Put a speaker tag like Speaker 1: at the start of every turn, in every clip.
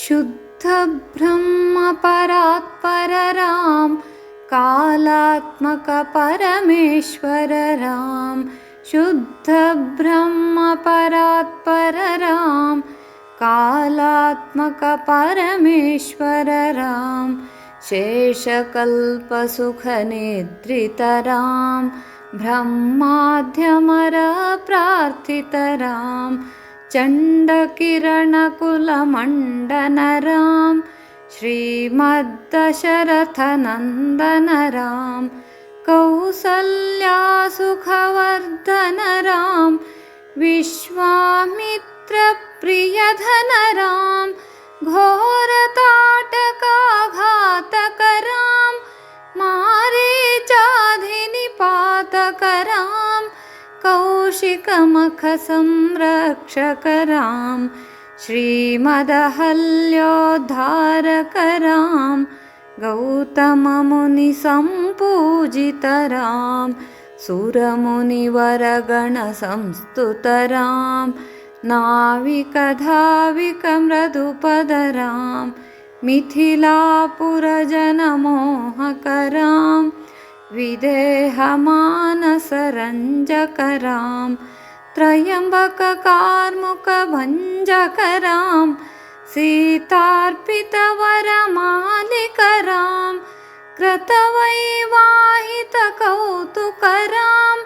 Speaker 1: शुद्ध ब्रह्म परात्पर राम, कालात्मक परमेश्वर राम। शुद्ध ब्रह्म परात्पर राम, कालात्मक परमेश्वर राम। शेषकल्प सुख निद्रित राम, ब्रह्माद्यमर प्रार्थित राम। चण्डकिरण कुल मंडन राम, श्रीमद्दशरथ नंदन राम। कौसल्या सुखवर्धन राम, विश्वामित्र प्रियधन राम। घोरताटकाघातक राम, मारीचाधिनिपातक राम। कौशिकमख संरक्षक राम, श्रीमदहल्योद्धारक राम। गौतम मुनि संपूजित राम, सुरमुनिवरगण संस्तुत राम। नाविक धाविक मृदुपद राम, मिथिलापुर जनमोहक राम। विदेह मानस रंजक राम, त्रयंबक कार्मुक भंजक राम। सीतार्पित वरमालिक राम, कृतवैवाहित कौतुक राम।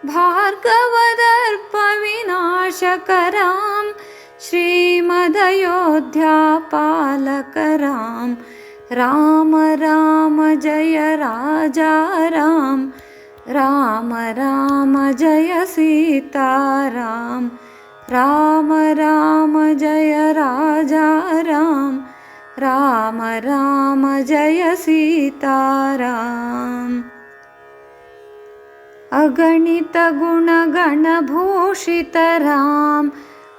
Speaker 1: भार्गवदर्प विनाशक राम, श्रीमदयोध्या पालक राम। राम राम जय राजा राम, राम राम जय सीताराम। राम राम जय राजा राम, राम राम जय सीताराम। अगणित गुणगण भूषित राम,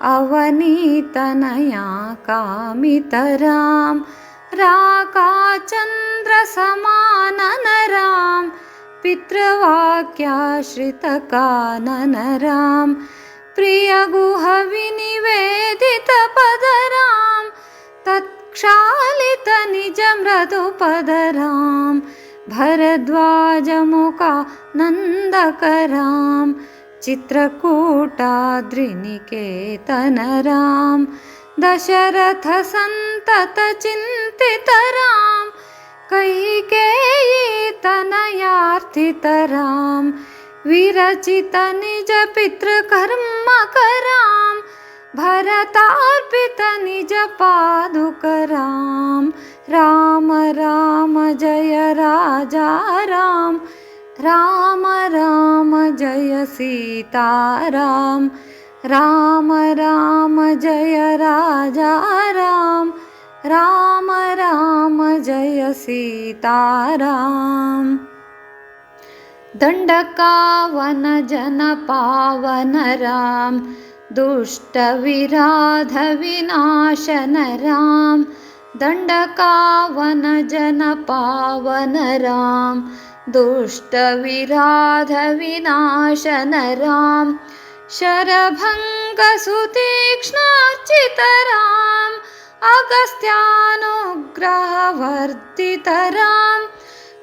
Speaker 1: अवनीतनया कामित राम। राकाचंद्र समानन राम, पितृवाक्याश्रित कानन राम। प्रिय गुह विनिवेदित पद राम, तत्क्षालित निज मृदु पद राम। भरद्वाज मुका नंदक राम, चित्रकूटाद्रिनिकेतन राम। दशरथ संतत चिंतित राम, कैकेयी तनयार्थित राम। विरचित निज पितृकर्मक राम, भरतार्पित निज पादुक राम। राम राम जय राजा राम, राम राम जय सीताराम। राम राम जय राजा राम, राम राम जय सीताराम। दंडकावन जन पावन राम, दुष्ट विराध विनाशन राम। दंडकावन जन पावन राम, दुष्ट विराध विनाशन राम। शरभंग सुतीक्ष्णार्चित राम, अगस्त्यानुग्रह वर्धित राम।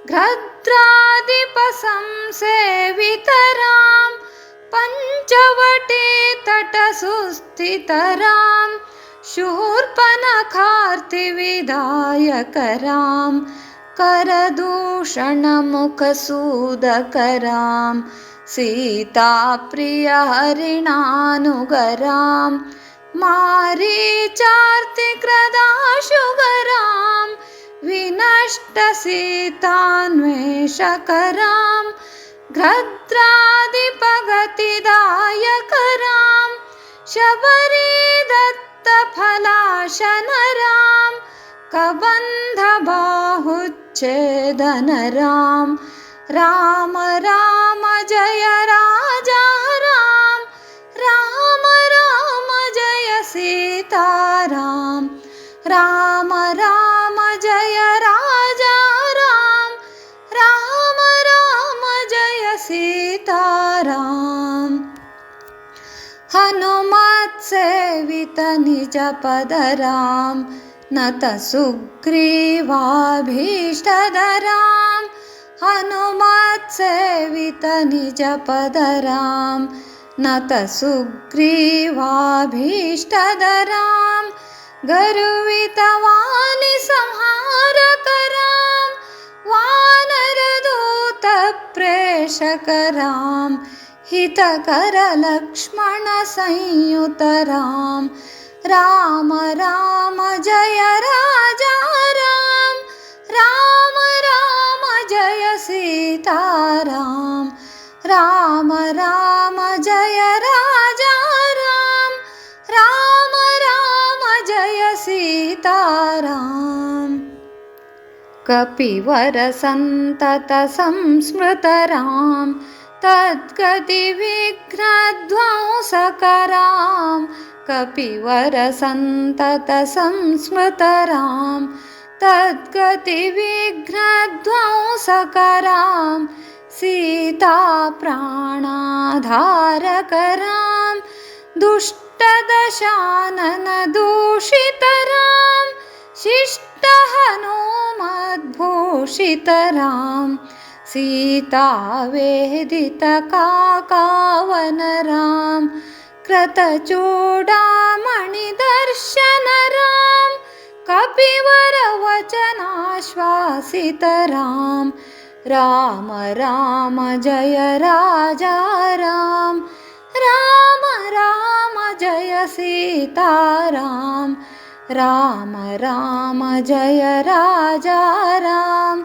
Speaker 1: घ्रद्रादिप संसेवित राम, पंचवटी तट सुस्थित राम। शूर्पणखार्ति विधायक राम, करदूषण मुख सूदक राम। सीता प्रिय हरिणानुग राम, मारीचार्ति क्रदाशुग राम। विनष्ट सीतान्वेषक राम, घ्रद्रादिप गतिदायक राम। शबरी दत्त फलाशन राम, कबंध बाहुच्छेदन राम। राम राम जय राजा राम, राम राम जय सीताराम। राम राम जय राजा राम, राम राम जय सीताराम। हनुमत सेवित निज पद राम, नत सुग्रीवाभीष्टदरां हनुमत्सेवितनिजपदरां नत सुग्रीवाभीष्टदरां गरुवितवानिसंहारकरां वानरदूतप्रेषकरां हितकरलक्ष्मणसंयुतरां राम राम जय राजा राम राम राम जय सीताराम राम राम जय राजा राम राम राम जय सीताराम कपिवरसन्ततसंस्मृतरां तद्गतिविघ्नध्वंसकरां कपिवरसन्ततसंस्मृतरां तद्गतिविघ्नध्वंसकरां सीताप्राणाधारकरां दुष्टदशाननदूषितरां शिष्टहनुमद्भूषितरां सीतावेदितकाकावनरां कृतचूडामणिदर्शनरां कपिवरवचनाश्वासितरां राम राम जय राजा राम राम राम जय सीताराम राम राम जय राजा राम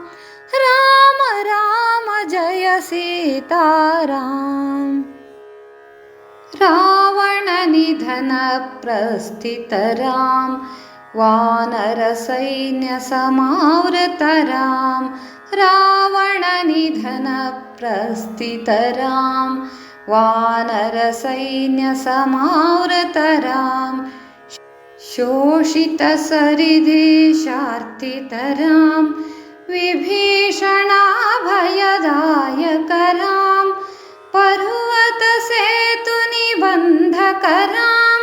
Speaker 1: राम राम जय सीताराम रावणनिधनप्रस्थितरां वानरसैन्यसमावृतरां रावणनिधनप्रस्थितरां वानरसैन्यसमावृतरां शोषितसरिदेशार्तितरां विभीषणाभयदायकरां पर्वतसेतुनिबन्धकरां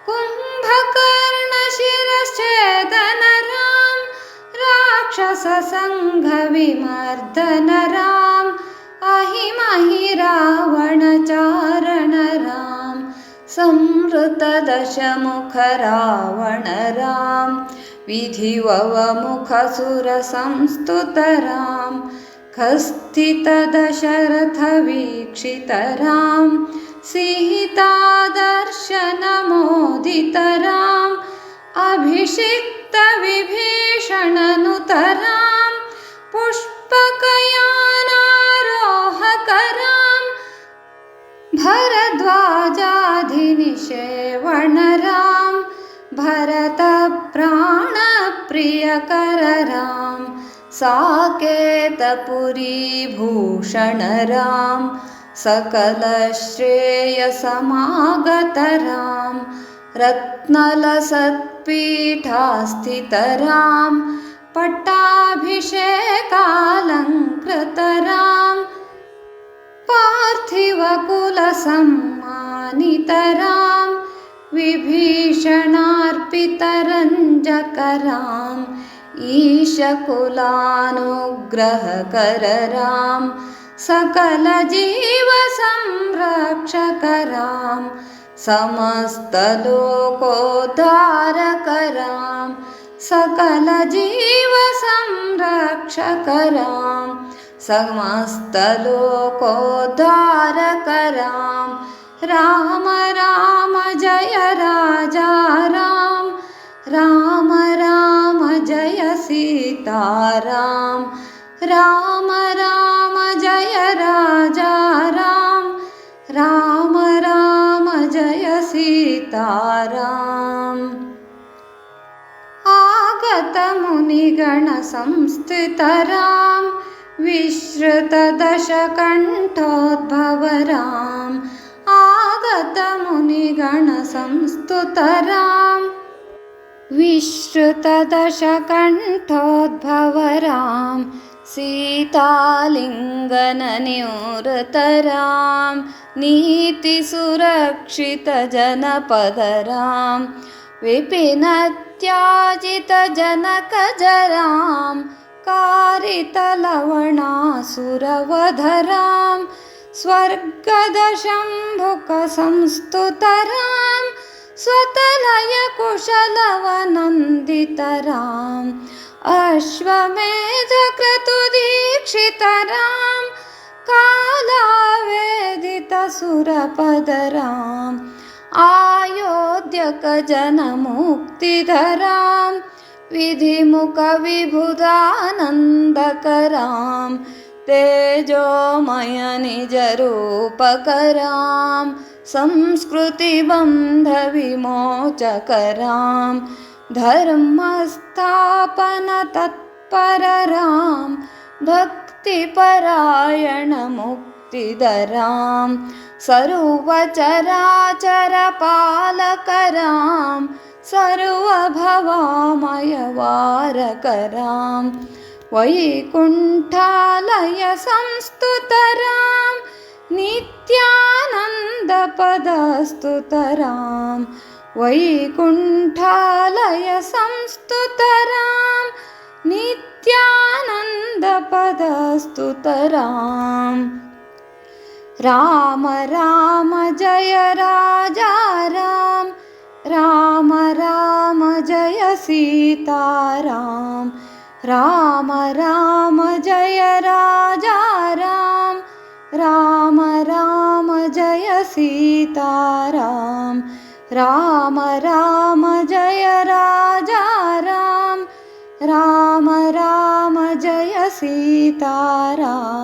Speaker 1: कुम्भकर्णशिरश्छेदनरां राक्षससङ्घविमर्दनरां अहिमहि रावणचारणरां संवृतदशमुखरावणरां विधिववमुखसुरसंस्तुतरां खस्थितदशरथवीक्षितरां सीतादर्शनमोदितरां अभिषिक्तविभीषणनुतरां पुष्पकयानारोहकरां भरद्वाजाधिनिषेवणरां भरतप्राणप्रियकररां साकेतपुरीभूषणरां सकलश्रेयसमागतरां रत्नलसत्पीठास्थितरां पट्टाभिषेकालङ्कृतरां पार्थिवकुलसम्मानितरां विभीषणार्पितरञ्जकरां ईशकुलानुग्रहकररां सकलजीवसंरक्षकरां समस्तलोकोद्धारकरां सकलजीवसंरक्षकरां समस्तलोकोद्धारकरां राम राम जय राजा राम राम राम जय सीताराम राम राम जय राजा राम राम राम जय सीताराम आगतमुनिगणसंस्थितरां विश्रुतदशकण्ठोद्भवराम् आगतमुनिगणसंस्तुतरां विश्रुतदशकण्ठोद्भवरां सीतालिङ्गननिवृतरां नीतिसुरक्षितजनपदरां विपिनत्याजितजनकजरां कारितलवणासुरवधरां स्वर्गदशम्भुकसंस्तुतरां स्वतलयकुशलवनन्दितराम् अश्वमेधक्रतुदीक्षितरां कालावेदितसुरपदराम् आयोध्यकजनमुक्तिधरां विधिमुखविबुधानन्दकरां तेजोमयनिजरूपकरां संस्कृतिबन्धविमोचकरां धर्मस्थापनतत्पररां भक्तिपरायणमुक्तिधरां सर्वचराचरपालकरां सर्वभवामयवारकरां वैकुण्ठालयसंस्तुतरां नित्यानन्दपदस्तुतरां वैकुण्ठालयसंस्तुतरां नित्यानन्दपदस्तुतरां राम राम जय राजा राम राम राम जय सीताराम राम राम जय राजा राम राम राम जय सीताराम राम राम जय राजा राम राम राम जय सीताराम।